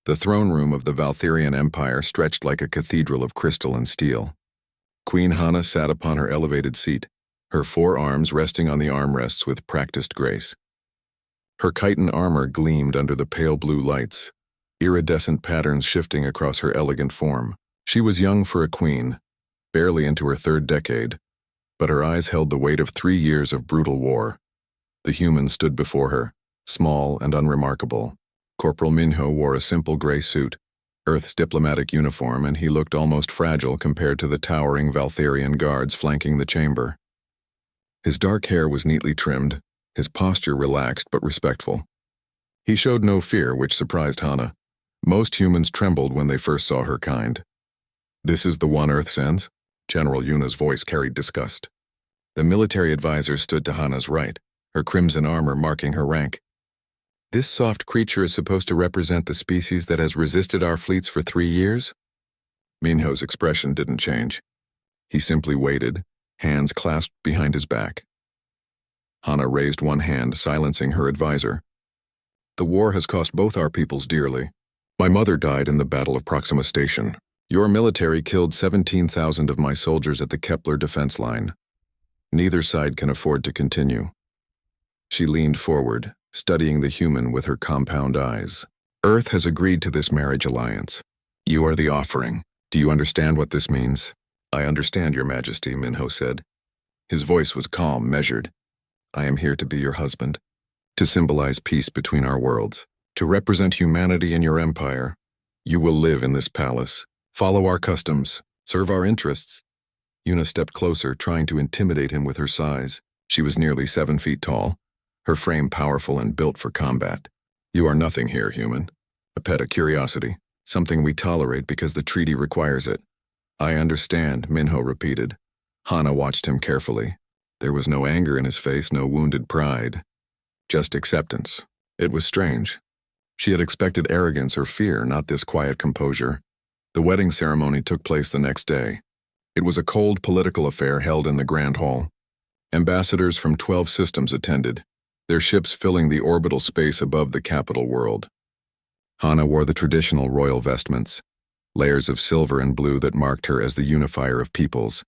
The throne room of the Valtherian Empire stretched like a cathedral of crystal and steel. Queen Hana sat upon her elevated seat, her 4 arms resting on the armrests with practiced grace. Her chitin armor gleamed under the pale blue lights, iridescent patterns shifting across her elegant form. She was young for a queen, barely into her 3rd decade, but her eyes held the weight of 3 years of brutal war. The human stood before her, small and unremarkable. Corporal Minho wore a simple gray suit, Earth's diplomatic uniform, and he looked almost fragile compared to the towering Valtherian guards flanking the chamber. His dark hair was neatly trimmed, his posture relaxed but respectful. He showed no fear, which surprised Hana. Most humans trembled when they first saw her kind. "This is the one Earth sends?" General Yuna's voice carried disgust. The military advisor stood to Hana's right, her crimson armor marking her rank. "This soft creature is supposed to represent the species that has resisted our fleets for 3 years?" Minho's expression didn't change. He simply waited, hands clasped behind his back. Hana raised one hand, silencing her advisor. "The war has cost both our peoples dearly. My mother died in the Battle of Proxima Station. Your military killed 17,000 of my soldiers at the Kepler defense line. Neither side can afford to continue." She leaned forward, studying the human with her compound eyes. "Earth has agreed to this marriage alliance. You are the offering. Do you understand what this means?" "I understand, Your Majesty," Minho said. His voice was calm, measured. "I am here to be your husband, to symbolize peace between our worlds, to represent humanity in your empire. You will live in this palace, follow our customs, serve our interests." Yuna stepped closer, trying to intimidate him with her size. She was nearly 7 feet tall, her frame powerful and built for combat. "You are nothing here, human. A pet, a curiosity, something we tolerate because the treaty requires it." "I understand," Minho repeated. Hana watched him carefully. There was no anger in his face, no wounded pride. Just acceptance. It was strange. She had expected arrogance or fear, not this quiet composure. The wedding ceremony took place the next day. It was a cold political affair held in the Grand Hall. Ambassadors from 12 systems attended, their ships filling the orbital space above the capital world. Hana wore the traditional royal vestments, layers of silver and blue that marked her as the unifier of peoples.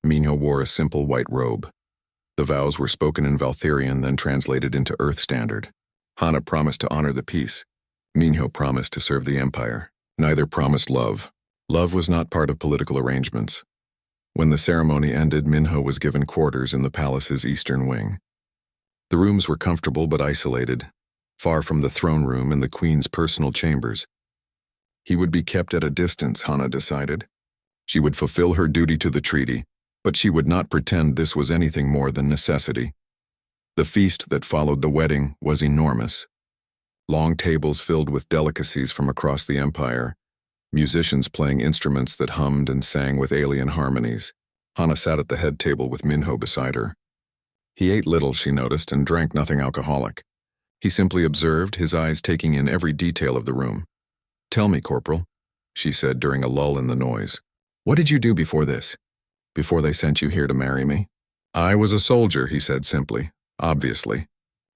Minho wore a simple white robe. The vows were spoken in Valtherian, then translated into Earth Standard. Hana promised to honor the peace. Minho promised to serve the Empire. Neither promised love. Love was not part of political arrangements. When the ceremony ended, Minho was given quarters in the palace's eastern wing. The rooms were comfortable but isolated, far from the throne room and the queen's personal chambers. He would be kept at a distance, Hana decided. She would fulfill her duty to the treaty, but she would not pretend this was anything more than necessity. The feast that followed the wedding was enormous. Long tables filled with delicacies from across the empire, musicians playing instruments that hummed and sang with alien harmonies. Hana sat at the head table with Minho beside her. He ate little, she noticed, and drank nothing alcoholic. He simply observed, his eyes taking in every detail of the room. "Tell me, Corporal," she said during a lull in the noise. "What did you do before this? Before they sent you here to marry me?" "I was a soldier," he said simply. "Obviously.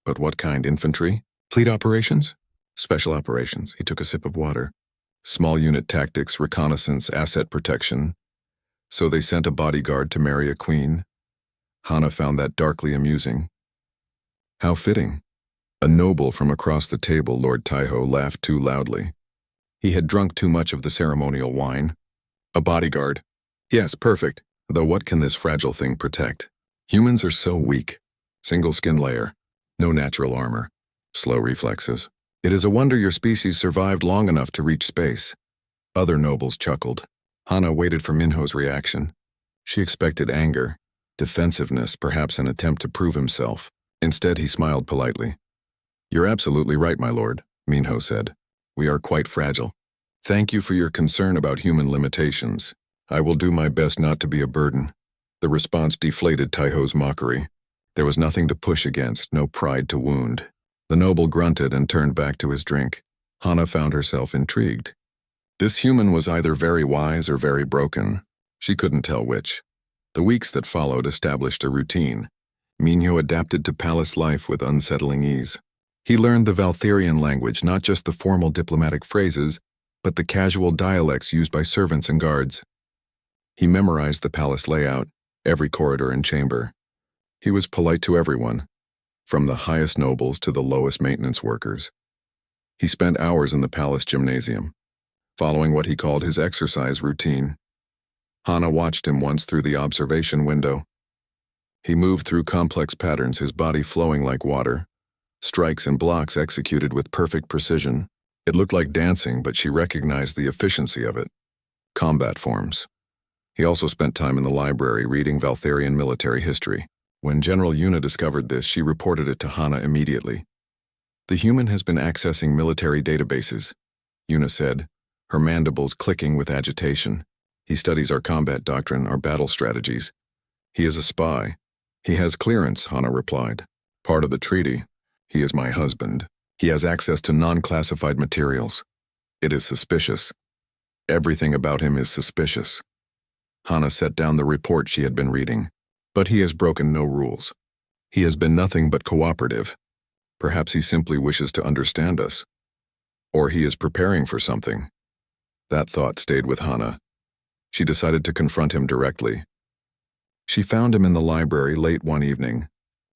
But what kind? Infantry? Fleet operations?" "Special operations." He took a sip of water. "Small unit tactics, reconnaissance, asset protection. So they sent a bodyguard to marry a queen?" Hana found that darkly amusing. How fitting. A noble from across the table, Lord Taiho, laughed too loudly. He had drunk too much of the ceremonial wine. "A bodyguard. Yes, perfect. Though what can this fragile thing protect? Humans are so weak. Single skin layer. No natural armor. Slow reflexes. It is a wonder your species survived long enough to reach space." Other nobles chuckled. Hana waited for Minho's reaction. She expected anger, defensiveness, perhaps an attempt to prove himself. Instead, he smiled politely. "You're absolutely right, my lord," Minho said. "We are quite fragile. Thank you for your concern about human limitations. I will do my best not to be a burden." The response deflated Taiho's mockery. There was nothing to push against, no pride to wound. The noble grunted and turned back to his drink. Hana found herself intrigued. This human was either very wise or very broken. She couldn't tell which. The weeks that followed established a routine. Minho adapted to palace life with unsettling ease. He learned the Valtherian language, not just the formal diplomatic phrases, but the casual dialects used by servants and guards. He memorized the palace layout, every corridor and chamber. He was polite to everyone, from the highest nobles to the lowest maintenance workers. He spent hours in the palace gymnasium, following what he called his exercise routine. Hana watched him once through the observation window. He moved through complex patterns, his body flowing like water, strikes and blocks executed with perfect precision. It looked like dancing, but she recognized the efficiency of it. Combat forms. He also spent time in the library reading Valtherian military history. When General Yuna discovered this, she reported it to Hana immediately. The human has been accessing military databases, Yuna said, her mandibles clicking with agitation. He studies our combat doctrine, our battle strategies. He is a spy. He has clearance, Hana replied. Part of the treaty. He is my husband. He has access to non-classified materials. It is suspicious. Everything about him is suspicious. Hana set down the report she had been reading. But he has broken no rules. He has been nothing but cooperative. Perhaps he simply wishes to understand us. Or he is preparing for something. That thought stayed with Hana. She decided to confront him directly. She found him in the library late one evening,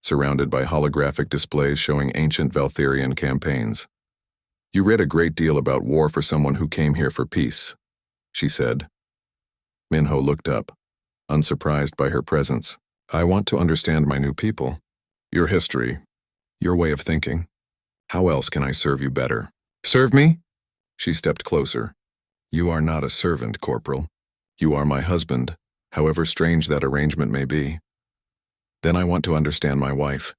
surrounded by holographic displays showing ancient Valtherian campaigns. You read a great deal about war for someone who came here for peace, she said. Minho looked up, unsurprised by her presence. I want to understand my new people, your history, your way of thinking. How else can I serve you better? Serve me? She stepped closer. You are not a servant, Corporal. You are my husband, however strange that arrangement may be. Then I want to understand my wife.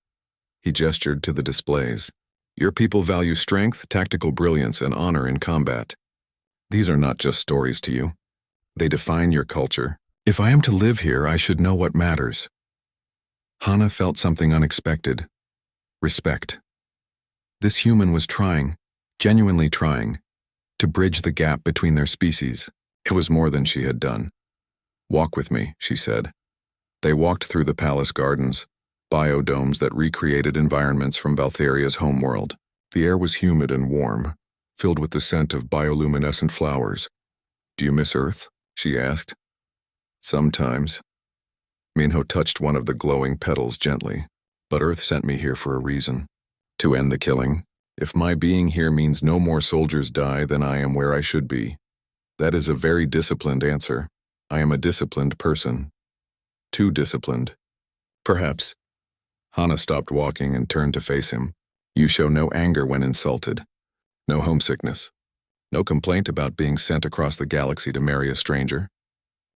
He gestured to the displays. Your people value strength, tactical brilliance, and honor in combat. These are not just stories to you. They define your culture. If I am to live here, I should know what matters. Hana felt something unexpected. Respect. This human was trying, genuinely trying, to bridge the gap between their species. It was more than she had done. Walk with me, she said. They walked through the palace gardens, biodomes that recreated environments from Valtheria's homeworld. The air was humid and warm, filled with the scent of bioluminescent flowers. Do you miss Earth? She asked. Sometimes. Minho touched one of the glowing petals gently. But Earth sent me here for a reason. To end the killing. If my being here means no more soldiers die, then I am where I should be. That is a very disciplined answer. I am a disciplined person. Too disciplined. Perhaps. Hana stopped walking and turned to face him. You show no anger when insulted. No homesickness. No complaint about being sent across the galaxy to marry a stranger.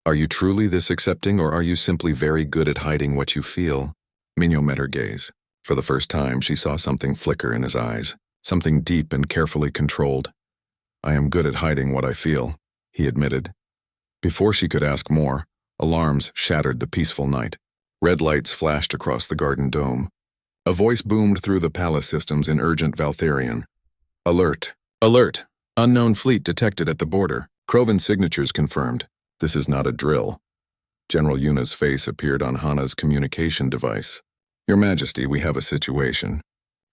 Are you truly this accepting, or are you simply very good at hiding what you feel? Minho met her gaze. For the first time, she saw something flicker in his eyes, something deep and carefully controlled. I am good at hiding what I feel, he admitted. Before she could ask more, alarms shattered the peaceful night. Red lights flashed across the garden dome. A voice boomed through the palace systems in urgent Valtherian. Alert! Alert! Unknown fleet detected at the border. Krovan signatures confirmed. This is not a drill. General Yuna's face appeared on Hana's communication device. Your Majesty, we have a situation.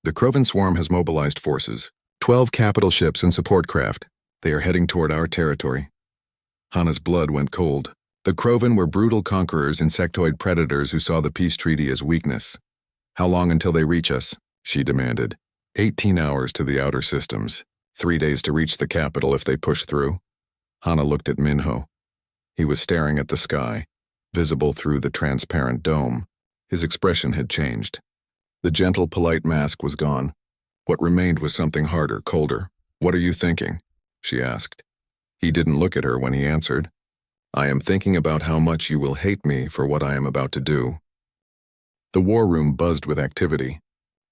The Krovan swarm has mobilized forces. 12 capital ships and support craft. They are heading toward our territory. Hana's blood went cold. The Krovan were brutal conquerors, insectoid predators who saw the peace treaty as weakness. How long until they reach us? She demanded. 18 hours to the outer systems. 3 days to reach the capital if they push through. Hana looked at Minho. He was staring at the sky, visible through the transparent dome. His expression had changed. The gentle, polite mask was gone. What remained was something harder, colder. What are you thinking? She asked. He didn't look at her when he answered. I am thinking about how much you will hate me for what I am about to do. The war room buzzed with activity.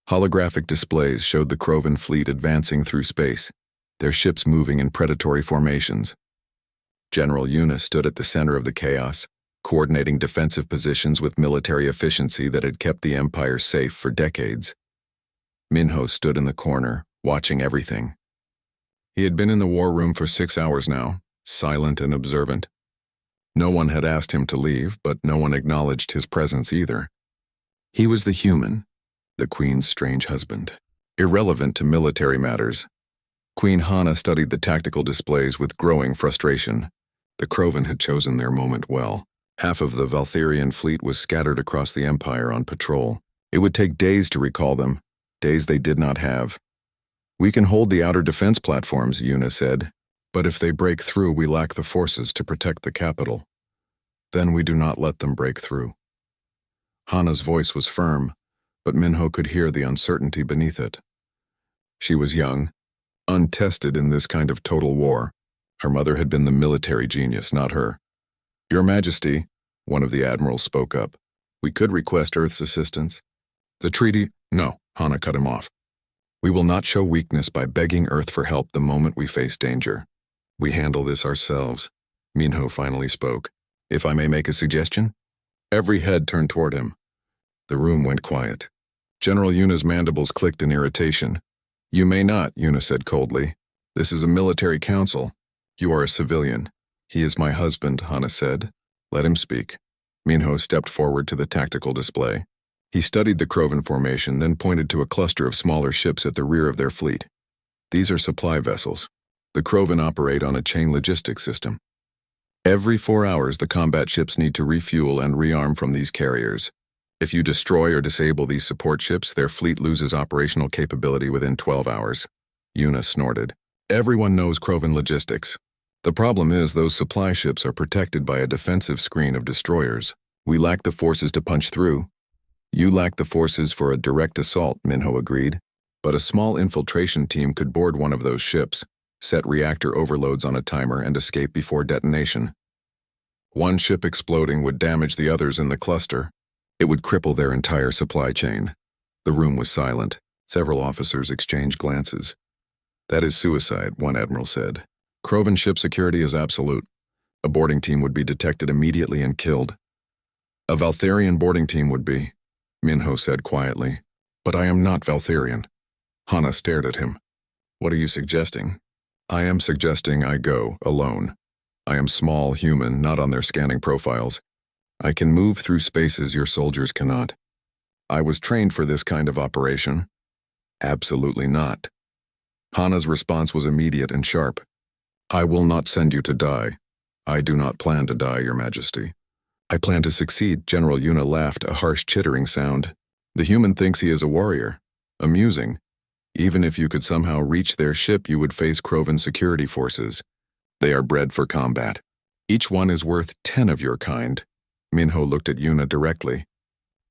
Holographic displays showed the Krovan fleet advancing through space, their ships moving in predatory formations. General Yuna stood at the center of the chaos, coordinating defensive positions with military efficiency that had kept the Empire safe for decades. Minho stood in the corner, watching everything. He had been in the war room for 6 hours now, silent and observant. No one had asked him to leave, but no one acknowledged his presence either. He was the human, the Queen's strange husband. irrelevant to military matters. Queen Hana studied the tactical displays with growing frustration. The Krovan had chosen their moment well. Half of the Valtherian fleet was scattered across the Empire on patrol. It would take days to recall them, days they did not have. "We can hold the outer defense platforms," Yuna said, "but if they break through, we lack the forces to protect the capital. Then we do not let them break through." Hana's voice was firm, but Minho could hear the uncertainty beneath it. She was young, untested in this kind of total war. Her mother had been the military genius, not her. "Your Majesty," one of the admirals spoke up, "we could request Earth's assistance." "The treaty—" "No," Hana cut him off. "We will not show weakness by begging Earth for help the moment we face danger. We handle this ourselves." Minho finally spoke. "If I may make a suggestion?" Every head turned toward him. The room went quiet. General Yuna's mandibles clicked in irritation. "You may not," Yuna said coldly. "This is a military council. You are a civilian." "He is my husband," Hana said. "Let him speak." Minho stepped forward to the tactical display. He studied the Krovan formation, then pointed to a cluster of smaller ships at the rear of their fleet. "These are supply vessels. The Krovan operate on a chain logistics system. Every 4 hours, the combat ships need to refuel and rearm from these carriers. If you destroy or disable these support ships, their fleet loses operational capability within 12 hours. Yuna snorted. "Everyone knows Krovan logistics. The problem is those supply ships are protected by a defensive screen of destroyers. We lack the forces to punch through." "You lack the forces for a direct assault," Minho agreed. "But a small infiltration team could board one of those ships, set reactor overloads on a timer, and escape before detonation. One ship exploding would damage the others in the cluster. It would cripple their entire supply chain." The room was silent. Several officers exchanged glances. "That is suicide," one admiral said. "Krovan ship security is absolute. A boarding team would be detected immediately and killed." "A Valtherian boarding team would be," Minho said quietly. "But I am not Valtherian." Hana stared at him. "What are you suggesting?" "I am suggesting I go alone. I am small, human, not on their scanning profiles. I can move through spaces your soldiers cannot. I was trained for this kind of operation." "Absolutely not." Hana's response was immediate and sharp. "I will not send you to die. I do not plan to die, Your Majesty." "I plan to succeed," General Yuna laughed, a harsh chittering sound. "The human thinks he is a warrior. Amusing. Even if you could somehow reach their ship, you would face Krovan security forces. They are bred for combat. Each one is worth 10 of your kind." Minho looked at Yuna directly.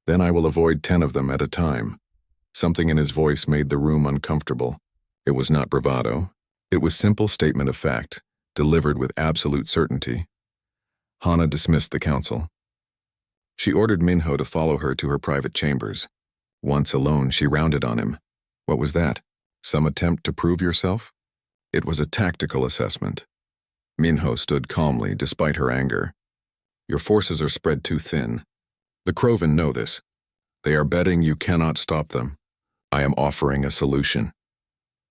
"Then I will avoid 10 of them at a time." Something in his voice made the room uncomfortable. It was not bravado. It was simple statement of fact, delivered with absolute certainty. Hana dismissed the council. She ordered Minho to follow her to her private chambers. Once alone, she rounded on him. What was that? Some attempt to prove yourself? It was a tactical assessment. Minho stood calmly despite her anger. "Your forces are spread too thin. The Krovan know this. They are betting you cannot stop them. I am offering a solution.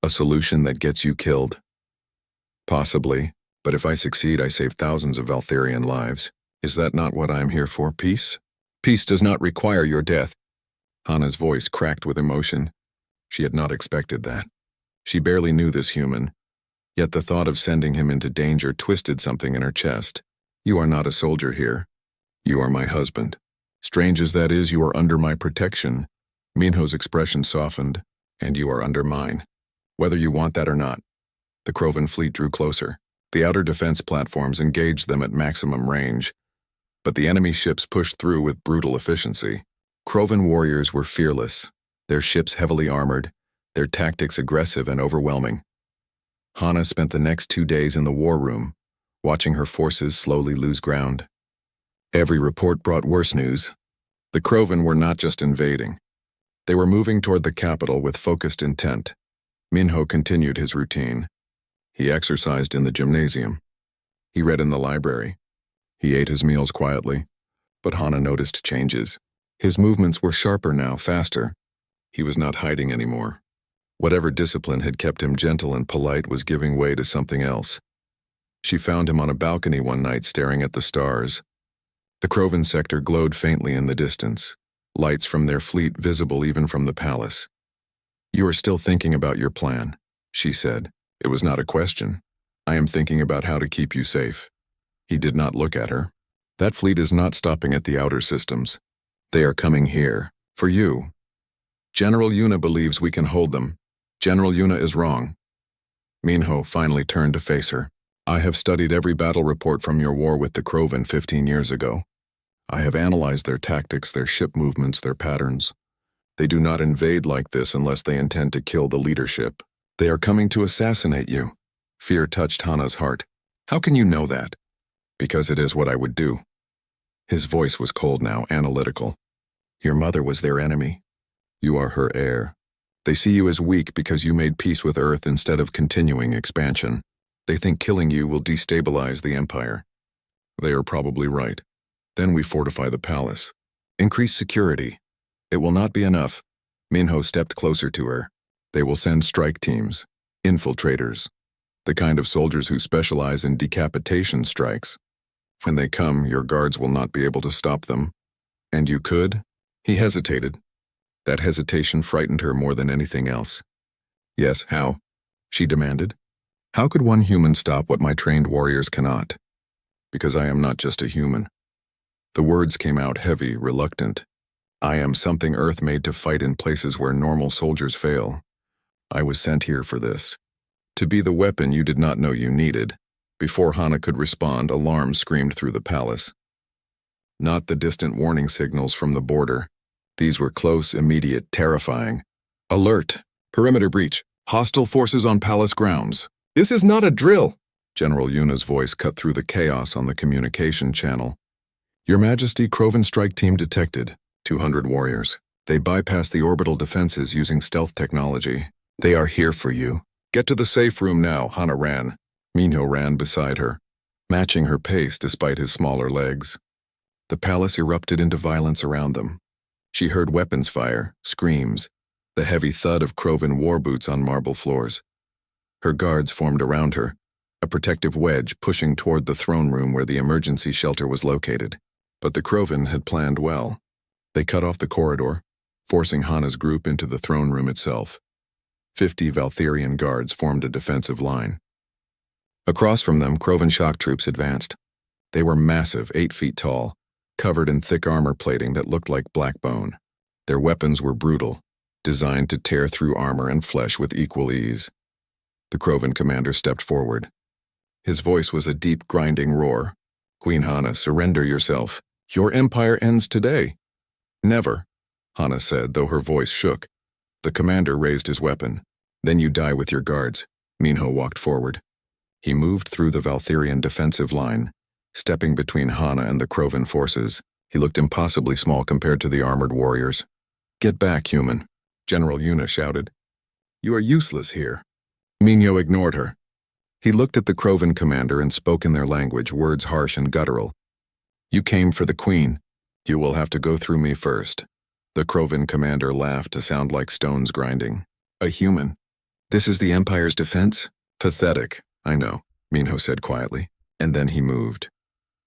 A solution that gets you killed. Possibly, but if I succeed, I save thousands of Valtherian lives. Is that not what I am here for? Peace? Peace does not require your death." Hana's voice cracked with emotion. She had not expected that. She barely knew this human, yet the thought of sending him into danger twisted something in her chest. "You are not a soldier here. You are my husband. Strange as that is, you are under my protection." Minho's expression softened. "And you are under mine. Whether you want that or not." The Krovan fleet drew closer. The outer defense platforms engaged them at maximum range, but the enemy ships pushed through with brutal efficiency. Krovan warriors were fearless, their ships heavily armored, their tactics aggressive and overwhelming. Hana spent the next 2 days in the war room, watching her forces slowly lose ground. Every report brought worse news. The Krovan were not just invading. They were moving toward the capital with focused intent. Minho continued his routine. He exercised in the gymnasium. He read in the library. He ate his meals quietly. But Hana noticed changes. His movements were sharper now, faster. He was not hiding anymore. Whatever discipline had kept him gentle and polite was giving way to something else. She found him on a balcony one night staring at the stars. The Krovan sector glowed faintly in the distance, lights from their fleet visible even from the palace. You are still thinking about your plan, she said. It was not a question. I am thinking about how to keep you safe. He did not look at her. That fleet is not stopping at the outer systems. They are coming here, for you. General Yuna believes we can hold them. General Yuna is wrong. Minho finally turned to face her. I have studied every battle report from your war with the Krovan 15 years ago. I have analyzed their tactics, their ship movements, their patterns. They do not invade like this unless they intend to kill the leadership. They are coming to assassinate you. Fear touched Hana's heart. How can you know that? Because it is what I would do. His voice was cold now, analytical. Your mother was their enemy. You are her heir. They see you as weak because you made peace with Earth instead of continuing expansion. They think killing you will destabilize the Empire. They are probably right. Then we fortify the palace. Increase security. It will not be enough. Minho stepped closer to her. They will send strike teams, infiltrators, the kind of soldiers who specialize in decapitation strikes. When they come, your guards will not be able to stop them. And you could? He hesitated. That hesitation frightened her more than anything else. Yes, how? She demanded. How could one human stop what my trained warriors cannot? Because I am not just a human. The words came out heavy, reluctant. I am something Earth made to fight in places where normal soldiers fail. I was sent here for this. To be the weapon you did not know you needed. Before Hana could respond, alarms screamed through the palace. Not the distant warning signals from the border. These were close, immediate, terrifying. Alert! Perimeter breach! Hostile forces on palace grounds! This is not a drill! General Yuna's voice cut through the chaos on the communication channel. Your Majesty, Krovan strike team detected. 200 warriors. They bypassed the orbital defenses using stealth technology. They are here for you. Get to the safe room now, Hana ran. Minho ran beside her, matching her pace despite his smaller legs. The palace erupted into violence around them. She heard weapons fire, screams, the heavy thud of Krovan war boots on marble floors. Her guards formed around her, a protective wedge pushing toward the throne room where the emergency shelter was located. But the Krovan had planned well. They cut off the corridor, forcing Hana's group into the throne room itself. 50 Valtherian guards formed a defensive line. Across from them, Krovan shock troops advanced. They were massive, 8 feet tall, covered in thick armor plating that looked like black bone. Their weapons were brutal, designed to tear through armor and flesh with equal ease. The Krovan commander stepped forward. His voice was a deep, grinding roar. Queen Hana, surrender yourself. Your empire ends today. Never, Hana said, though her voice shook. The commander raised his weapon. Then you die with your guards. Minho walked forward. He moved through the Valtherian defensive line, stepping between Hana and the Krovan forces. He looked impossibly small compared to the armored warriors. Get back, human, General Yuna shouted. You are useless here. Minho ignored her. He looked at the Krovan commander and spoke in their language, words harsh and guttural. You came for the queen. You will have to go through me first. The Krovan commander laughed to sound like stones grinding. A human. This is the Empire's defense? Pathetic, I know, Minho said quietly, and then he moved.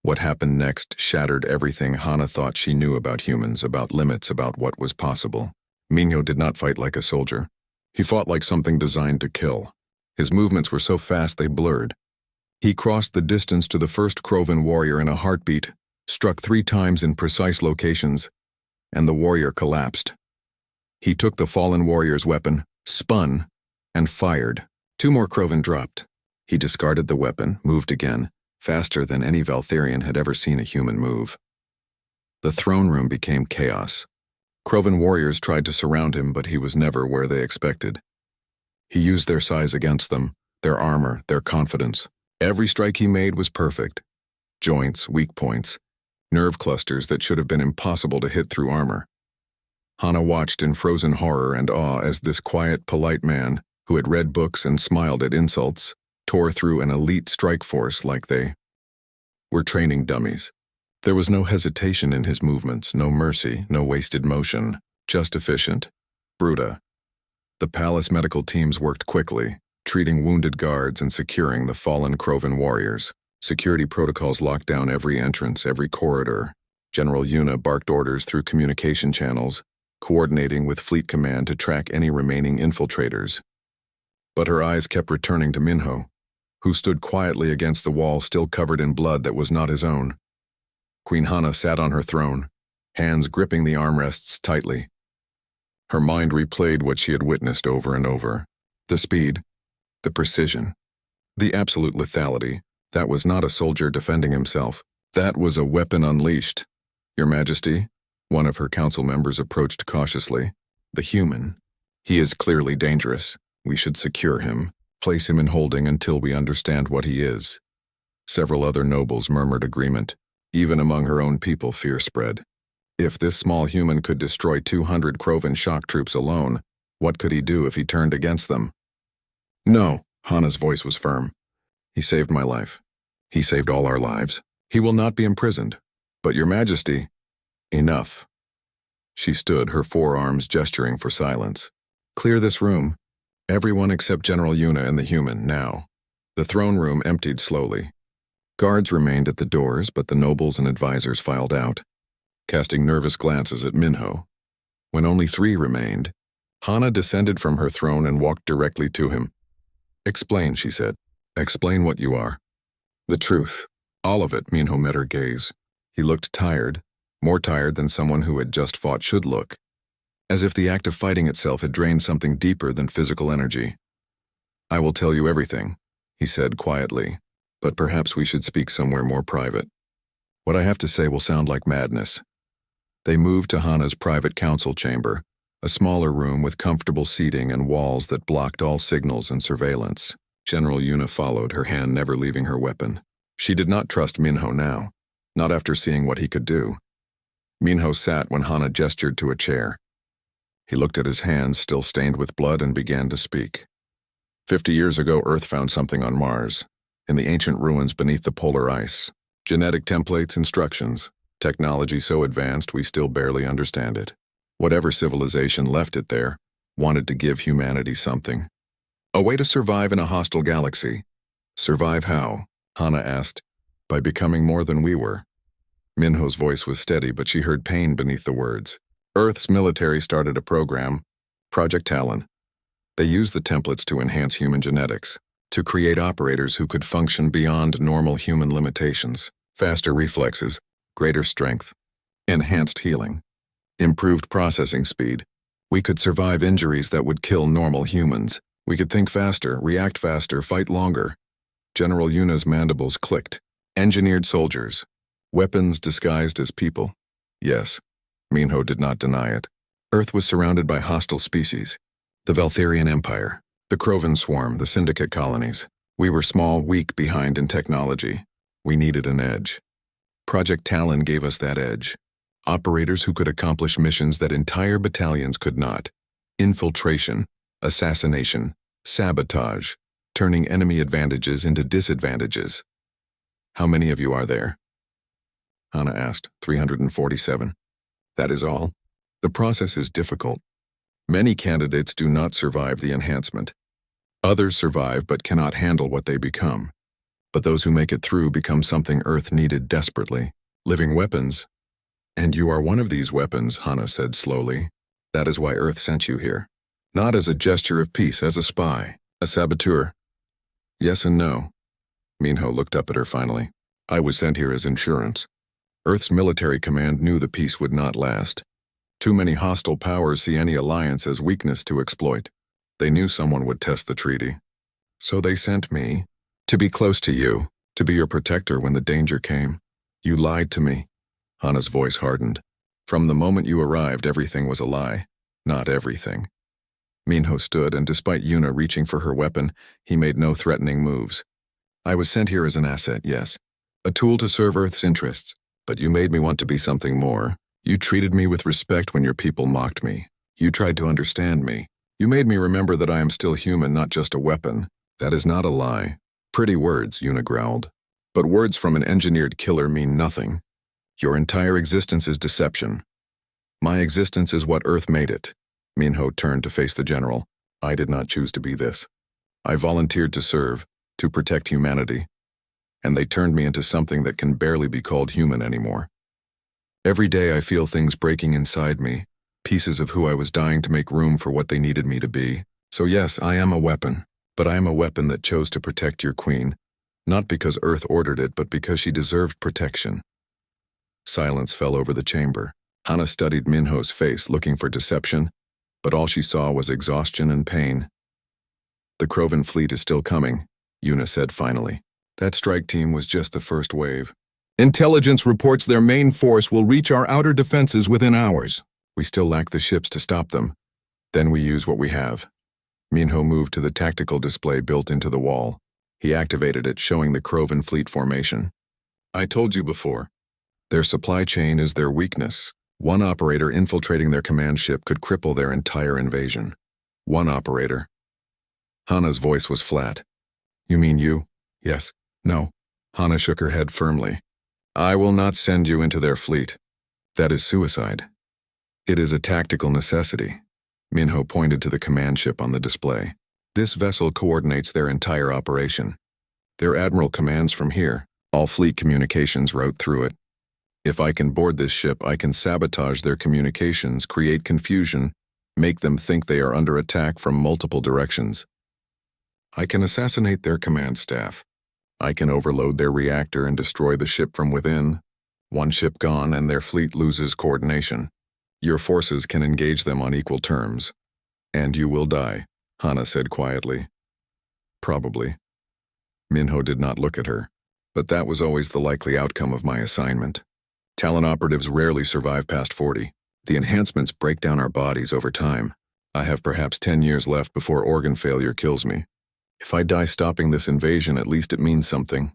What happened next shattered everything Hana thought she knew about humans, about limits, about what was possible. Minho did not fight like a soldier. He fought like something designed to kill. His movements were so fast they blurred. He crossed the distance to the first Krovan warrior in a heartbeat, struck 3 times in precise locations, and the warrior collapsed. He took the fallen warrior's weapon, spun, and fired. 2 more Krovan dropped. He discarded the weapon, moved again, faster than any Valtherian had ever seen a human move. The throne room became chaos. Krovan warriors tried to surround him, but he was never where they expected. He used their size against them, their armor, their confidence. Every strike he made was perfect. Joints, weak points, nerve clusters that should have been impossible to hit through armor. Hana watched in frozen horror and awe as this quiet, polite man, who had read books and smiled at insults, tore through an elite strike force like they were training dummies. There was no hesitation in his movements, no mercy, no wasted motion, just efficient, bruta. The palace medical teams worked quickly, treating wounded guards and securing the fallen Krovan warriors. Security protocols locked down every entrance, every corridor. General Yuna barked orders through communication channels, coordinating with Fleet Command to track any remaining infiltrators. But her eyes kept returning to Minho, who stood quietly against the wall still covered in blood that was not his own. Queen Hana sat on her throne, hands gripping the armrests tightly. Her mind replayed what she had witnessed over and over. The speed, the precision, the absolute lethality. That was not a soldier defending himself. That was a weapon unleashed. Your Majesty, one of her council members approached cautiously. The human. He is clearly dangerous. We should secure him, place him in holding until we understand what he is. Several other nobles murmured agreement. Even among her own people, fear spread. If this small human could destroy 200 Krovan shock troops alone, what could he do if he turned against them? No, Hana's voice was firm. He saved my life. He saved all our lives. He will not be imprisoned. But Your Majesty, enough. She stood, her forearms gesturing for silence. Clear this room. Everyone except General Yuna and the human, now. The throne room emptied slowly. Guards remained at the doors, but the nobles and advisors filed out, casting nervous glances at Minho. When only 3 remained, Hana descended from her throne and walked directly to him. Explain, she said. Explain what you are. The truth. All of it, Minho met her gaze. He looked tired, more tired than someone who had just fought should look, as if the act of fighting itself had drained something deeper than physical energy. I will tell you everything, he said quietly, but perhaps we should speak somewhere more private. What I have to say will sound like madness. They moved to Hana's private council chamber, a smaller room with comfortable seating and walls that blocked all signals and surveillance. General Yuna followed, her hand never leaving her weapon. She did not trust Minho now, not after seeing what he could do. Minho sat when Hana gestured to a chair. He looked at his hands, still stained with blood, and began to speak. 50 years ago, Earth found something on Mars, in the ancient ruins beneath the polar ice. Genetic templates, instructions, technology so advanced we still barely understand it. Whatever civilization left it there wanted to give humanity something. A way to survive in a hostile galaxy. Survive how? Hana asked. By becoming more than we were. Minho's voice was steady, but she heard pain beneath the words. Earth's military started a program, Project Talon. They used the templates to enhance human genetics, to create operators who could function beyond normal human limitations. Faster reflexes, greater strength, enhanced healing, improved processing speed. We could survive injuries that would kill normal humans. We could think faster, react faster, fight longer. General Yuna's mandibles clicked. Engineered soldiers. Weapons disguised as people. Yes, Minho did not deny it. Earth was surrounded by hostile species. The Valtherian Empire, the Krovan Swarm, the Syndicate colonies. We were small, weak, behind in technology. We needed an edge. Project Talon gave us that edge. Operators who could accomplish missions that entire battalions could not. Infiltration, assassination, sabotage, turning enemy advantages into disadvantages. How many of you are there? Hana asked. 347. That is all. The process is difficult. Many candidates do not survive the enhancement. Others survive but cannot handle what they become. But those who make it through become something Earth needed desperately. Living weapons. And you are one of these weapons, Hana said slowly. That is why Earth sent you here. Not as a gesture of peace, as a spy, a saboteur. Yes and no. Minho looked up at her finally. I was sent here as insurance. Earth's military command knew the peace would not last. Too many hostile powers see any alliance as weakness to exploit. They knew someone would test the treaty. So they sent me, to be close to you, to be your protector when the danger came. You lied to me. Hana's voice hardened. From the moment you arrived, everything was a lie. Not everything. Minho stood, and despite Yuna reaching for her weapon, he made no threatening moves. I was sent here as an asset, yes. A tool to serve Earth's interests. But you made me want to be something more. You treated me with respect when your people mocked me. You tried to understand me. You made me remember that I am still human, not just a weapon. That is not a lie. Pretty words, Yuna growled. But words from an engineered killer mean nothing. Your entire existence is deception. My existence is what Earth made it. Minho turned to face the general. I did not choose to be this. I volunteered to serve, to protect humanity. And they turned me into something that can barely be called human anymore. Every day I feel things breaking inside me, pieces of who I was dying to make room for what they needed me to be. So yes, I am a weapon, but I am a weapon that chose to protect your queen, not because Earth ordered it, but because she deserved protection. Silence fell over the chamber. Hana studied Minho's face, looking for deception, but all she saw was exhaustion and pain. The Krovan fleet is still coming, Yuna said finally. That strike team was just the first wave. Intelligence reports their main force will reach our outer defenses within hours. We still lack the ships to stop them. Then we use what we have. Minho moved to the tactical display built into the wall. He activated it, showing the Krovan fleet formation. I told you before. Their supply chain is their weakness. One operator infiltrating their command ship could cripple their entire invasion. One operator. Hana's voice was flat. You mean you? Yes. No. Hana shook her head firmly. I will not send you into their fleet. That is suicide. It is a tactical necessity. Minho pointed to the command ship on the display. This vessel coordinates their entire operation. Their admiral commands from here. All fleet communications route through it. If I can board this ship, I can sabotage their communications, create confusion, make them think they are under attack from multiple directions. I can assassinate their command staff. I can overload their reactor and destroy the ship from within. One ship gone and their fleet loses coordination. Your forces can engage them on equal terms. And you will die, Hana said quietly. Probably. Minho did not look at her, but that was always the likely outcome of my assignment. Talon operatives rarely survive past 40. The enhancements break down our bodies over time. I have perhaps 10 years left before organ failure kills me. If I die stopping this invasion, at least it means something.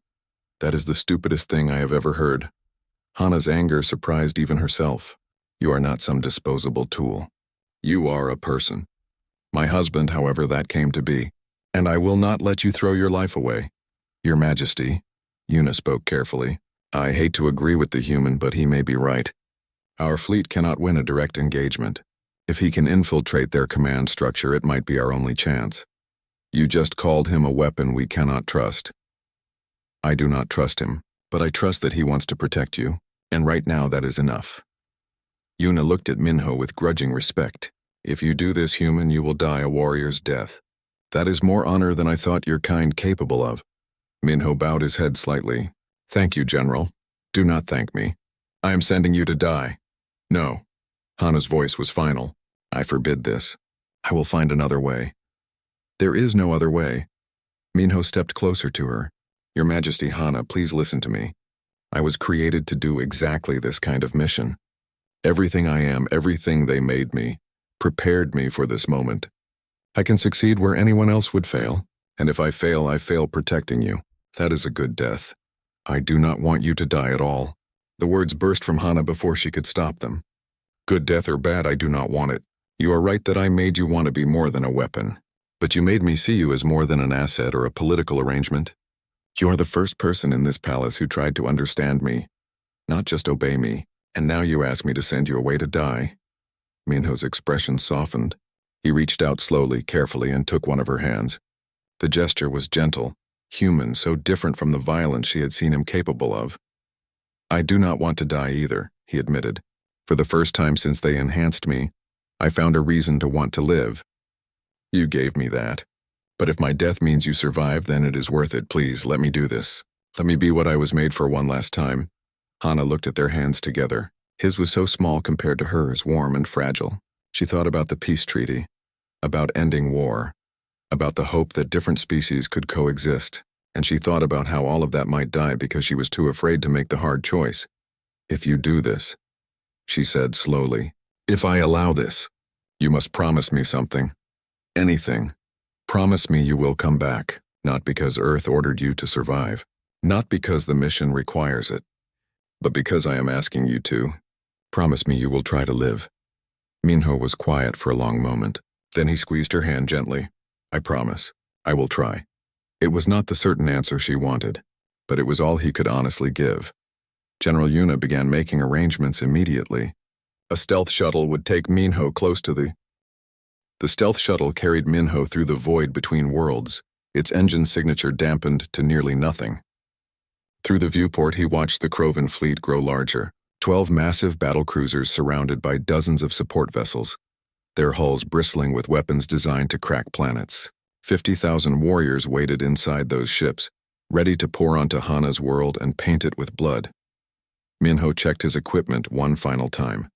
That is the stupidest thing I have ever heard. Hana's anger surprised even herself. You are not some disposable tool. You are a person. My husband, however, that came to be. And I will not let you throw your life away. Your Majesty, Yuna spoke carefully. I hate to agree with the human, but he may be right. Our fleet cannot win a direct engagement. If he can infiltrate their command structure, it might be our only chance. You just called him a weapon we cannot trust. I do not trust him, but I trust that he wants to protect you, and right now that is enough. Yuna looked at Minho with grudging respect. If you do this, human, you will die a warrior's death. That is more honor than I thought your kind capable of. Minho bowed his head slightly. Thank you, General. Do not thank me. I am sending you to die. No. Hana's voice was final. I forbid this. I will find another way. There is no other way. Minho stepped closer to her. Your Majesty, Hana, please listen to me. I was created to do exactly this kind of mission. Everything I am, everything they made me, prepared me for this moment. I can succeed where anyone else would fail, and if I fail protecting you. That is a good death. I do not want you to die at all. The words burst from Hana before she could stop them. Good death or bad, I do not want it. You are right that I made you want to be more than a weapon. But you made me see you as more than an asset or a political arrangement. You are the first person in this palace who tried to understand me, not just obey me, and now you ask me to send you away to die. Minho's expression softened. He reached out slowly, carefully, and took one of her hands. The gesture was gentle, human, so different from the violence she had seen him capable of. I do not want to die either, he admitted. For the first time since they enhanced me, I found a reason to want to live. You gave me that. But if my death means you survive, then it is worth it. Please, let me do this. Let me be what I was made for one last time. Hana looked at their hands together. His was so small compared to hers, warm and fragile. She thought about the peace treaty, about ending war, about the hope that different species could coexist, and she thought about how all of that might die because she was too afraid to make the hard choice. If you do this, she said slowly, if I allow this, you must promise me something. Anything. Promise me you will come back, not because Earth ordered you to survive, not because the mission requires it, but because I am asking you to. Promise me you will try to live. Minho was quiet for a long moment. Then he squeezed her hand gently. I promise. I will try. It was not the certain answer she wanted, but it was all he could honestly give. General Yuna began making arrangements immediately. A stealth shuttle would take Minho close to The stealth shuttle carried Minho through the void between worlds, its engine signature dampened to nearly nothing. Through the viewport, he watched the Krovan fleet grow larger, 12 massive battlecruisers surrounded by dozens of support vessels, their hulls bristling with weapons designed to crack planets. 50,000 warriors waited inside those ships, ready to pour onto Hana's world and paint it with blood. Minho checked his equipment one final time.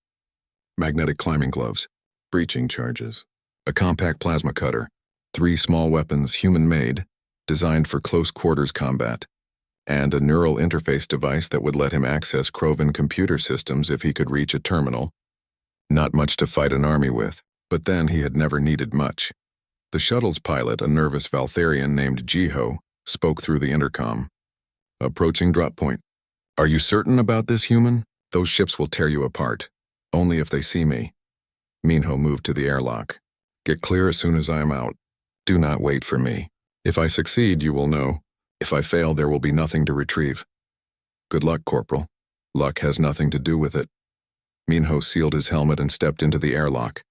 Magnetic climbing gloves, breaching charges, a compact plasma cutter, 3 small weapons human-made, designed for close-quarters combat, and a neural interface device that would let him access Krovan computer systems if he could reach a terminal. Not much to fight an army with, but then he had never needed much. The shuttle's pilot, a nervous Valtharian named Jiho, spoke through the intercom. Approaching drop point. Are you certain about this, human? Those ships will tear you apart. Only if they see me. Minho moved to the airlock. Get clear as soon as I am out. Do not wait for me. If I succeed, you will know. If I fail, there will be nothing to retrieve. Good luck, Corporal. Luck has nothing to do with it. Minho sealed his helmet and stepped into the airlock.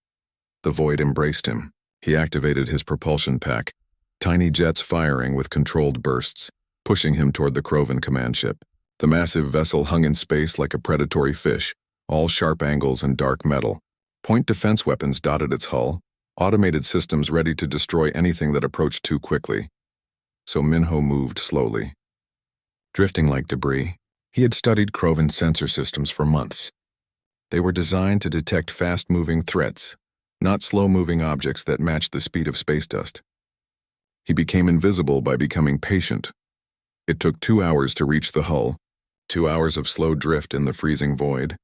The void embraced him. He activated his propulsion pack, tiny jets firing with controlled bursts, pushing him toward the Krovan command ship. The massive vessel hung in space like a predatory fish, all sharp angles and dark metal. Point defense weapons dotted its hull, automated systems ready to destroy anything that approached too quickly. So Minho moved slowly. Drifting like debris, he had studied Krovan sensor systems for months. They were designed to detect fast-moving threats, not slow-moving objects that matched the speed of space dust. He became invisible by becoming patient. It took 2 hours to reach the hull, 2 hours of slow drift in the freezing void,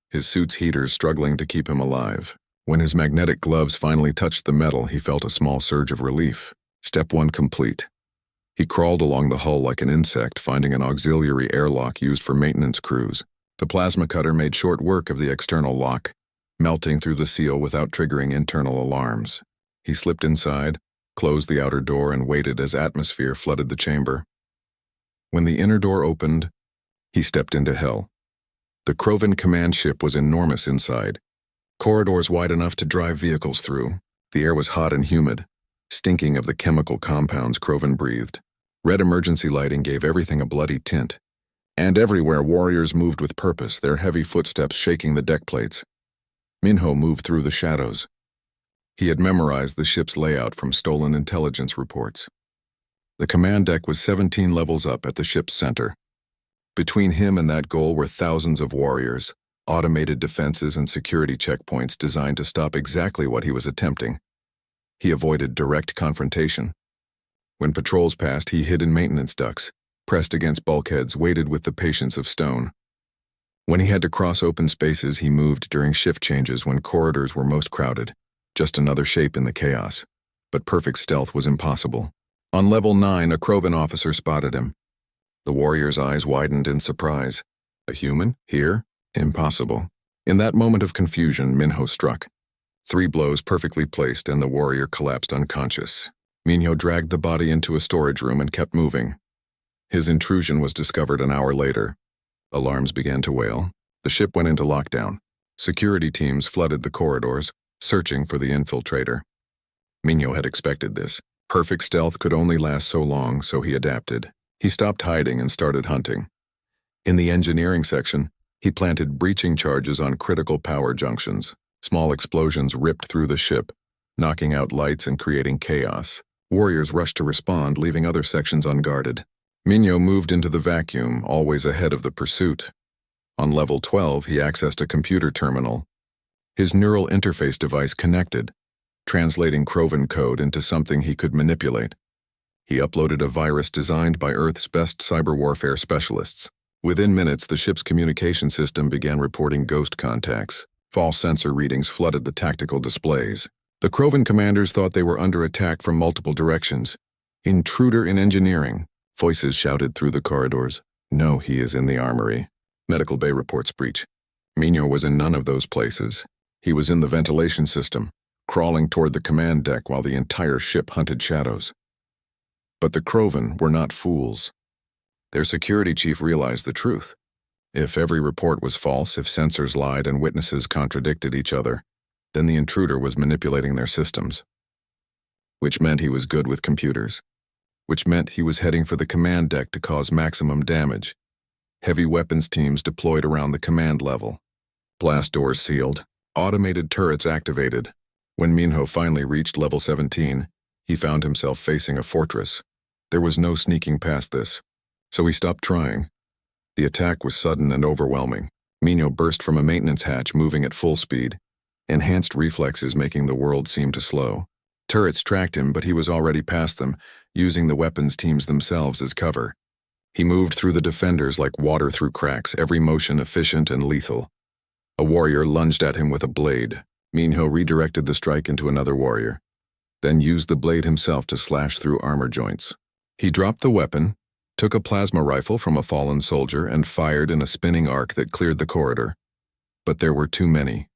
his suit's heaters struggling to keep him alive. When his magnetic gloves finally touched the metal, he felt a small surge of relief. Step 1 complete. He crawled along the hull like an insect, finding an auxiliary airlock used for maintenance crews. The plasma cutter made short work of the external lock, melting through the seal without triggering internal alarms. He slipped inside, closed the outer door, and waited as atmosphere flooded the chamber. When the inner door opened, he stepped into hell. The Krovan command ship was enormous inside. Corridors wide enough to drive vehicles through. The air was hot and humid, stinking of the chemical compounds Krovan breathed. Red emergency lighting gave everything a bloody tint. And everywhere warriors moved with purpose, their heavy footsteps shaking the deck plates. Minho moved through the shadows. He had memorized the ship's layout from stolen intelligence reports. The command deck was 17 levels up at the ship's center. Between him and that goal were thousands of warriors, automated defenses and security checkpoints designed to stop exactly what he was attempting. He avoided direct confrontation. When patrols passed, he hid in maintenance ducts, pressed against bulkheads, waited with the patience of stone. When he had to cross open spaces, he moved during shift changes when corridors were most crowded, just another shape in the chaos. But perfect stealth was impossible. On level 9, a Krovan officer spotted him. The warrior's eyes widened in surprise. A human? Here? Impossible. In that moment of confusion, Minho struck. 3 blows perfectly placed, and the warrior collapsed unconscious. Minho dragged the body into a storage room and kept moving. His intrusion was discovered an hour later. Alarms began to wail. The ship went into lockdown. Security teams flooded the corridors, searching for the infiltrator. Minho had expected this. Perfect stealth could only last so long, so he adapted. He stopped hiding and started hunting. In the engineering section, he planted breaching charges on critical power junctions. Small explosions ripped through the ship, knocking out lights and creating chaos. Warriors rushed to respond, leaving other sections unguarded. Minho moved into the vacuum, always ahead of the pursuit. On level 12, he accessed a computer terminal. His neural interface device connected, translating Krovan code into something he could manipulate. He uploaded a virus designed by Earth's best cyber warfare specialists. Within minutes, the ship's communication system began reporting ghost contacts. False sensor readings flooded the tactical displays. The Krovan commanders thought they were under attack from multiple directions. Intruder in engineering. Voices shouted through the corridors. No, he is in the armory. Medical bay reports breach. Minho was in none of those places. He was in the ventilation system, crawling toward the command deck while the entire ship hunted shadows. But the Krovan were not fools. Their security chief realized the truth. If every report was false, if sensors lied and witnesses contradicted each other, then the intruder was manipulating their systems. Which meant he was good with computers. Which meant he was heading for the command deck to cause maximum damage. Heavy weapons teams deployed around the command level. Blast doors sealed, automated turrets activated. When Minho finally reached level 17, he found himself facing a fortress. There was no sneaking past this, so he stopped trying. The attack was sudden and overwhelming. Minho burst from a maintenance hatch moving at full speed, enhanced reflexes making the world seem to slow. Turrets tracked him, but he was already past them, using the weapons teams themselves as cover. He moved through the defenders like water through cracks, every motion efficient and lethal. A warrior lunged at him with a blade. Minho redirected the strike into another warrior, then used the blade himself to slash through armor joints. He dropped the weapon, took a plasma rifle from a fallen soldier, and fired in a spinning arc that cleared the corridor. But there were too many.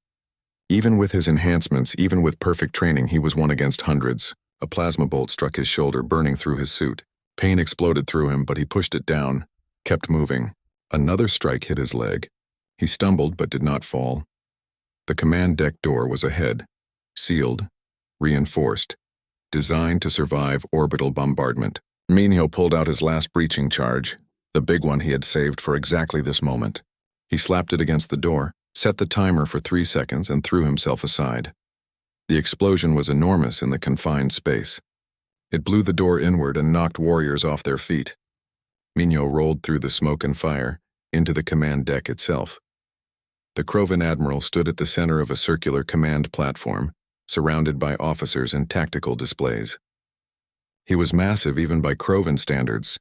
Even with his enhancements, even with perfect training, he was one against hundreds. A plasma bolt struck his shoulder, burning through his suit. Pain exploded through him, but he pushed it down, kept moving. Another strike hit his leg. He stumbled but did not fall. The command deck door was ahead, sealed, reinforced, designed to survive orbital bombardment. Minho pulled out his last breaching charge, the big one he had saved for exactly this moment. He slapped it against the door, set the timer for 3 seconds, and threw himself aside. The explosion was enormous in the confined space. It blew the door inward and knocked warriors off their feet. Minho rolled through the smoke and fire, into the command deck itself. The Krovan admiral stood at the center of a circular command platform, surrounded by officers and tactical displays. He was massive even by Krovan standards,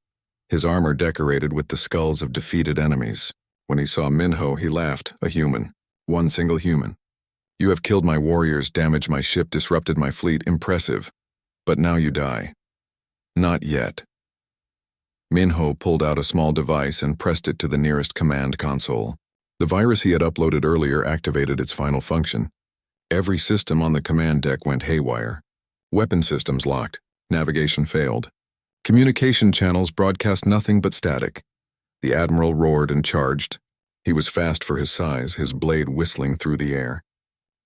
his armor decorated with the skulls of defeated enemies. When he saw Minho, he laughed, a human, one single human. "You have killed my warriors, damaged my ship, disrupted my fleet, impressive. But now you die." "Not yet." Minho pulled out a small device and pressed it to the nearest command console. The virus he had uploaded earlier activated its final function. Every system on the command deck went haywire. Weapon systems locked. Navigation failed. Communication channels broadcast nothing but static. The admiral roared and charged. He was fast for his size, his blade whistling through the air.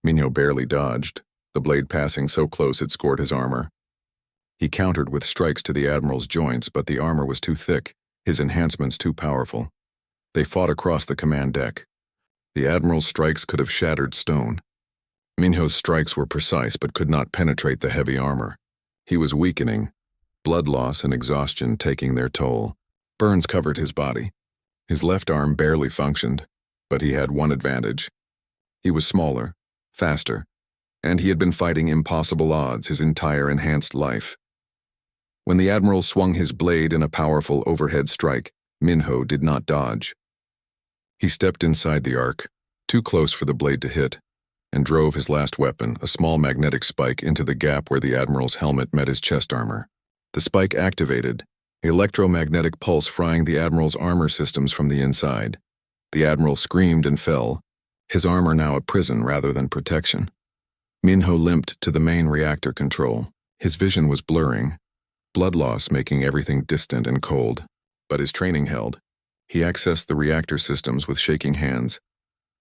Minho barely dodged, the blade passing so close it scored his armor. He countered with strikes to the admiral's joints, but the armor was too thick, his enhancements too powerful. They fought across the command deck. The admiral's strikes could have shattered stone. Minho's strikes were precise but could not penetrate the heavy armor. He was weakening, blood loss and exhaustion taking their toll. Burns covered his body. His left arm barely functioned, but he had one advantage. He was smaller, faster, and he had been fighting impossible odds his entire enhanced life. When the admiral swung his blade in a powerful overhead strike, Minho did not dodge. He stepped inside the arc, too close for the blade to hit, and drove his last weapon, a small magnetic spike, into the gap where the admiral's helmet met his chest armor. The spike activated, electromagnetic pulse frying the admiral's armor systems from the inside. The admiral screamed and fell, his armor now a prison rather than protection. Minho limped to the main reactor control. His vision was blurring, blood loss making everything distant and cold. But his training held. He accessed the reactor systems with shaking hands,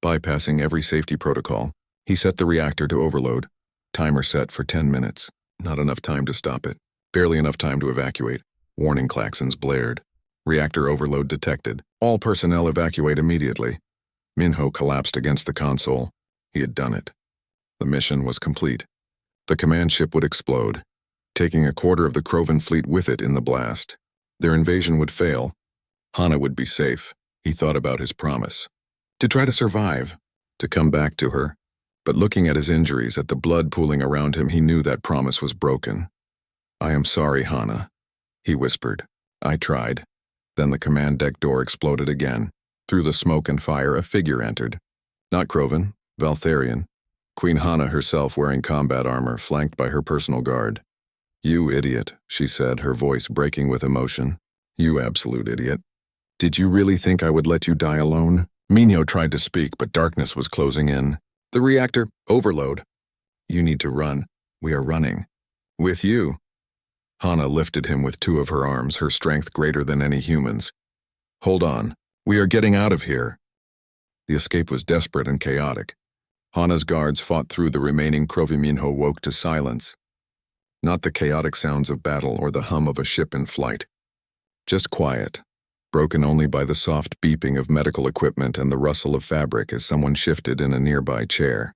bypassing every safety protocol. He set the reactor to overload. Timer set for 10 minutes. Not enough time to stop it. Barely enough time to evacuate. Warning klaxons blared. Reactor overload detected. All personnel evacuate immediately. Minho collapsed against the console. He had done it. The mission was complete. The command ship would explode, taking a quarter of the Krovan fleet with it in the blast. Their invasion would fail. Hana would be safe. He thought about his promise. To try to survive. To come back to her. But looking at his injuries, at the blood pooling around him, he knew that promise was broken. "I am sorry, Hana," he whispered. "I tried." Then the command deck door exploded again. Through the smoke and fire, a figure entered. Not Krovan, Valtharian. Queen Hana herself wearing combat armor, flanked by her personal guard. "You idiot," she said, her voice breaking with emotion. "You absolute idiot. Did you really think I would let you die alone?" Minho tried to speak, but darkness was closing in. "The reactor, overload. You need to run. We are running. With you." Hana lifted him with two of her arms, her strength greater than any human's. "Hold on. We are getting out of here." The escape was desperate and chaotic. Hana's guards fought through the remaining Krovi. Minho woke to silence. Not the chaotic sounds of battle or the hum of a ship in flight. Just quiet. broken only by the soft beeping of medical equipment and the rustle of fabric as someone shifted in a nearby chair.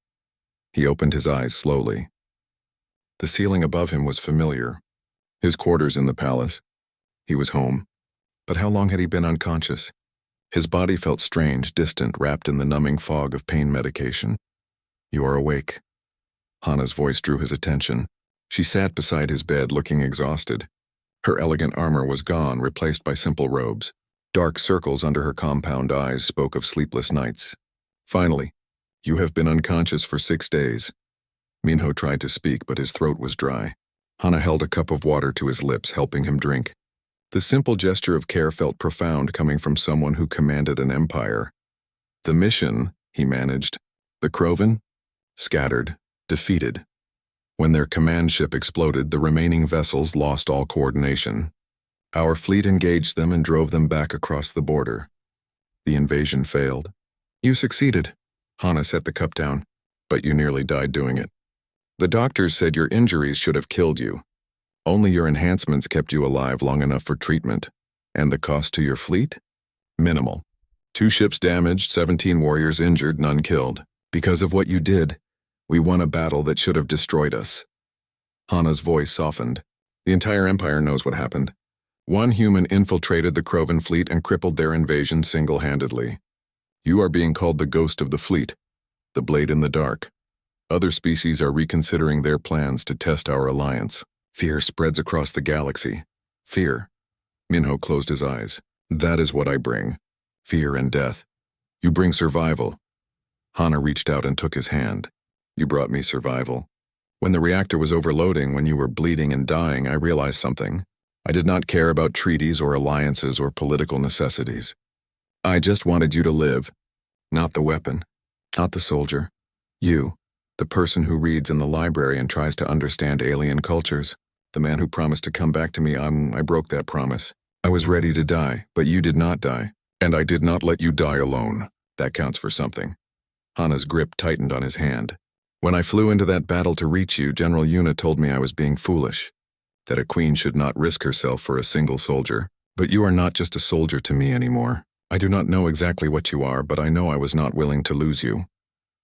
He opened his eyes slowly. The ceiling above him was familiar. His quarters in the palace. He was home. But how long had he been unconscious? His body felt strange, distant, wrapped in the numbing fog of pain medication. "You are awake." Hana's voice drew his attention. She sat beside his bed, looking exhausted. Her elegant armor was gone, replaced by simple robes. Dark circles under her compound eyes spoke of sleepless nights. "Finally, you have been unconscious for 6 days." Minho tried to speak, but his throat was dry. Hana held a cup of water to his lips, helping him drink. The simple gesture of care felt profound, coming from someone who commanded an empire. "The mission," he managed. "The Krovan? Scattered, defeated. When their command ship exploded, the remaining vessels lost all coordination. Our fleet engaged them and drove them back across the border. The invasion failed." "You succeeded." Hana set the cup down. "But you nearly died doing it. The doctors said your injuries should have killed you. Only your enhancements kept you alive long enough for treatment. And the cost to your fleet? Minimal. 2 ships damaged, 17 warriors injured, none killed. Because of what you did, we won a battle that should have destroyed us." Hana's voice softened. "The entire empire knows what happened. One human infiltrated the Krovan fleet and crippled their invasion single-handedly. You are being called the ghost of the fleet, the blade in the dark. Other species are reconsidering their plans to test our alliance. Fear spreads across the galaxy. Fear." Minho closed his eyes. "That is what I bring. Fear and death. You bring survival." Hana reached out and took his hand. "You brought me survival. When the reactor was overloading, when you were bleeding and dying, I realized something. I did not care about treaties or alliances or political necessities. I just wanted you to live. Not the weapon. Not the soldier. You. The person who reads in the library and tries to understand alien cultures. The man who promised to come back to me. I broke that promise. I was ready to die, but you did not die. And I did not let you die alone. That counts for something." Hana's grip tightened on his hand. "When I flew into that battle to reach you, General Yuna told me I was being foolish. That a queen should not risk herself for a single soldier. But you are not just a soldier to me anymore. I do not know exactly what you are, but I know I was not willing to lose you."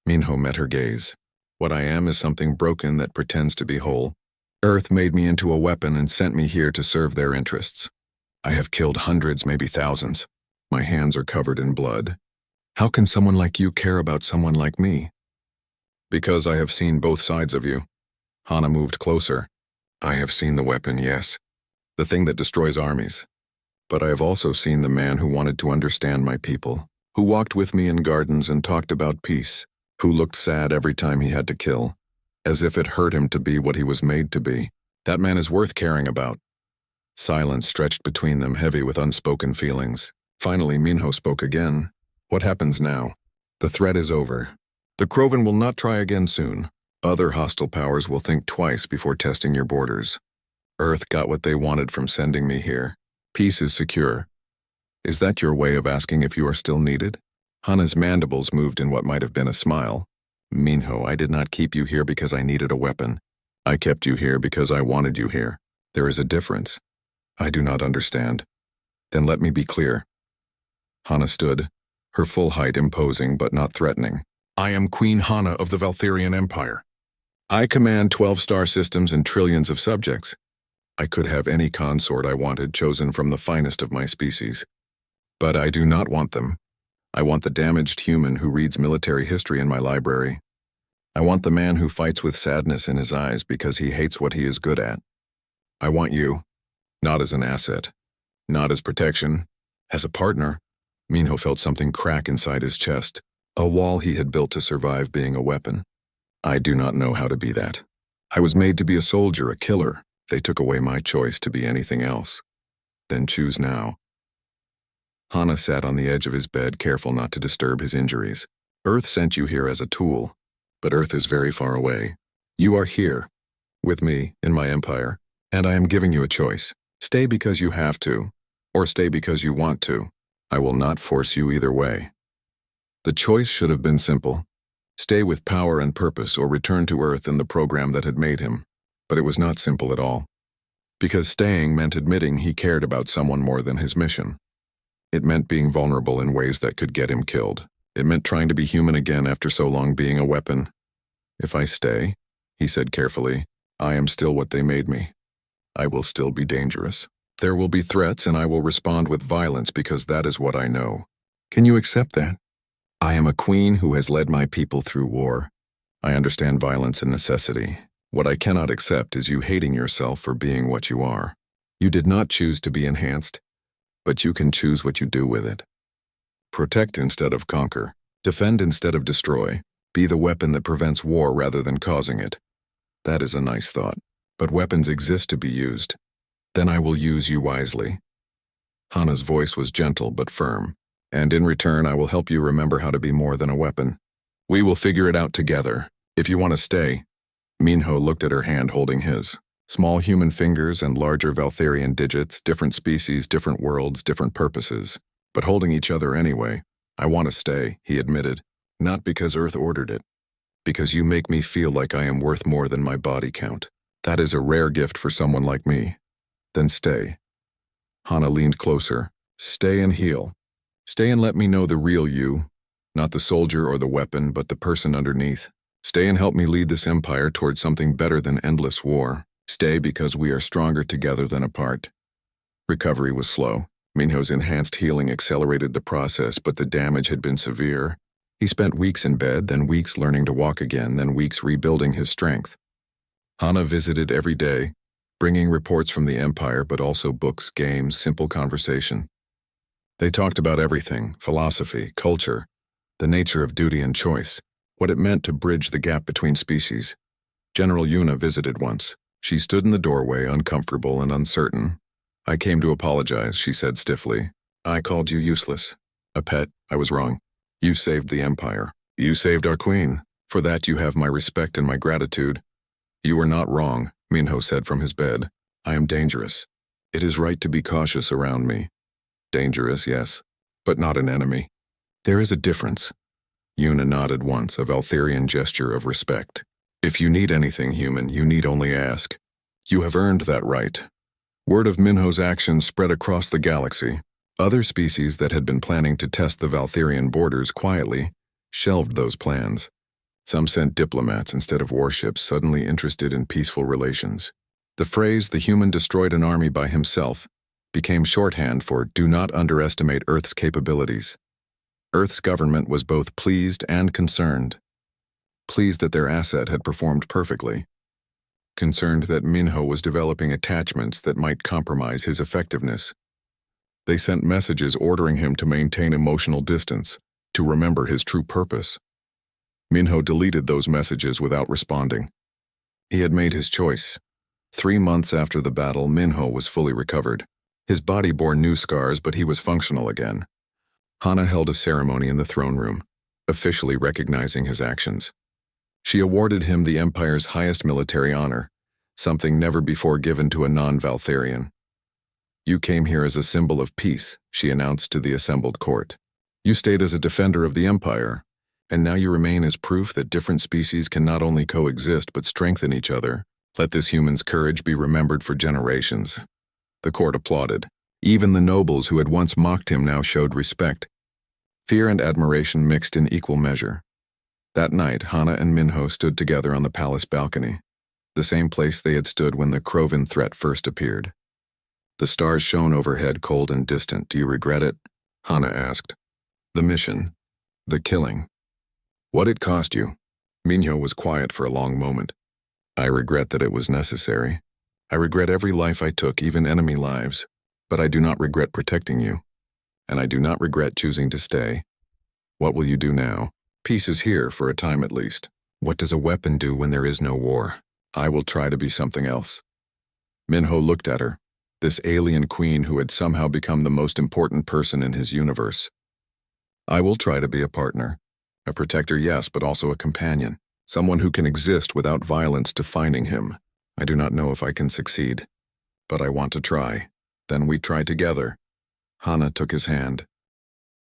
Minho met her gaze. "What I am is something broken that pretends to be whole. Earth made me into a weapon and sent me here to serve their interests. I have killed hundreds, maybe thousands. My hands are covered in blood. How can someone like you care about someone like me?" "Because I have seen both sides of you." Hana moved closer. "I have seen the weapon, yes. The thing that destroys armies. But I have also seen the man who wanted to understand my people, who walked with me in gardens and talked about peace, who looked sad every time he had to kill, as if it hurt him to be what he was made to be. That man is worth caring about." Silence stretched between them, heavy with unspoken feelings. Finally, Minho spoke again. "What happens now? The threat is over. The Krovan will not try again soon. Other hostile powers will think twice before testing your borders. Earth got what they wanted from sending me here. Peace is secure. Is that your way of asking if you are still needed?" Hana's mandibles moved in what might have been a smile. "Minho, I did not keep you here because I needed a weapon. I kept you here because I wanted you here. There is a difference." "I do not understand." "Then let me be clear." Hana stood, her full height imposing but not threatening. "I am Queen Hana of the Valtherian Empire. I command 12 star systems and trillions of subjects. I could have any consort I wanted, chosen from the finest of my species. But I do not want them. I want the damaged human who reads military history in my library. I want the man who fights with sadness in his eyes because he hates what he is good at. I want you, not as an asset, not as protection, as a partner." Minho felt something crack inside his chest, a wall he had built to survive being a weapon. "I do not know how to be that. I was made to be a soldier, a killer. They took away my choice to be anything else. Then choose now." Hana sat on the edge of his bed, careful not to disturb his injuries. "Earth sent you here as a tool, but Earth is very far away. You are here, with me, in my empire, and I am giving you a choice. Stay because you have to, or stay because you want to. I will not force you either way." The choice should have been simple. Stay with power and purpose or return to Earth and the program that had made him. But it was not simple at all. Because staying meant admitting he cared about someone more than his mission. It meant being vulnerable in ways that could get him killed. It meant trying to be human again after so long being a weapon. If I stay, he said carefully, I am still what they made me. I will still be dangerous. There will be threats and I will respond with violence because that is what I know. Can you accept that? I am a queen who has led my people through war. I understand violence and necessity. What I cannot accept is you hating yourself for being what you are. You did not choose to be enhanced, but you can choose what you do with it. Protect instead of conquer. Defend instead of destroy. Be the weapon that prevents war rather than causing it. That is a nice thought, but weapons exist to be used. Then I will use you wisely. Hana's voice was gentle but firm, and in return I will help you remember how to be more than a weapon. We will figure it out together. If you want to stay. Minho looked at her hand holding his. Small human fingers and larger Valtherian digits, different species, different worlds, different purposes. But holding each other anyway. I want to stay, he admitted. Not because Earth ordered it. Because you make me feel like I am worth more than my body count. That is a rare gift for someone like me. Then stay. Hana leaned closer. Stay and heal. Stay and let me know the real you. Not the soldier or the weapon, but the person underneath. Stay and help me lead this empire towards something better than endless war. Stay because we are stronger together than apart. Recovery was slow. Minho's enhanced healing accelerated the process, but the damage had been severe. He spent weeks in bed, then weeks learning to walk again, then weeks rebuilding his strength. Hana visited every day, bringing reports from the Empire, but also books, games, simple conversation. They talked about everything, philosophy, culture, the nature of duty and choice, what it meant to bridge the gap between species. General Yuna visited once. She stood in the doorway, uncomfortable and uncertain. I came to apologize, she said stiffly. I called you useless. A pet, I was wrong. You saved the Empire. You saved our queen. For that you have my respect and my gratitude. You are not wrong, Minho said from his bed. I am dangerous. It is right to be cautious around me. Dangerous, yes, but not an enemy. There is a difference. Yuna nodded once, a Valtherian gesture of respect. If you need anything, human, you need only ask. You have earned that right. Word of Minho's actions spread across the galaxy. Other species that had been planning to test the Valtherian borders quietly shelved those plans. Some sent diplomats instead of warships, suddenly interested in peaceful relations. The phrase, the human destroyed an army by himself, became shorthand for do not underestimate Earth's capabilities. Earth's government was both pleased and concerned. Pleased that their asset had performed perfectly. Concerned that Minho was developing attachments that might compromise his effectiveness. They sent messages ordering him to maintain emotional distance, to remember his true purpose. Minho deleted those messages without responding. He had made his choice. 3 months after the battle, Minho was fully recovered. His body bore new scars, but he was functional again. Hana held a ceremony in the throne room, officially recognizing his actions. She awarded him the Empire's highest military honor, something never before given to a non-Valtherian. You came here as a symbol of peace, she announced to the assembled court. You stayed as a defender of the Empire, and now you remain as proof that different species can not only coexist but strengthen each other. Let this human's courage be remembered for generations. The court applauded. Even the nobles who had once mocked him now showed respect. Fear and admiration mixed in equal measure. That night, Hana and Minho stood together on the palace balcony, the same place they had stood when the Krovan threat first appeared. The stars shone overhead, cold and distant. Do you regret it? Hana asked. The mission. The killing. What it cost you? Minho was quiet for a long moment. I regret that it was necessary. I regret every life I took, even enemy lives. But I do not regret protecting you. And I do not regret choosing to stay. What will you do now? Peace is here, for a time at least. What does a weapon do when there is no war? I will try to be something else. Minho looked at her, this alien queen who had somehow become the most important person in his universe. I will try to be a partner. A protector, yes, but also a companion. Someone who can exist without violence defining him. I do not know if I can succeed. But I want to try. Then we try together. Hana took his hand.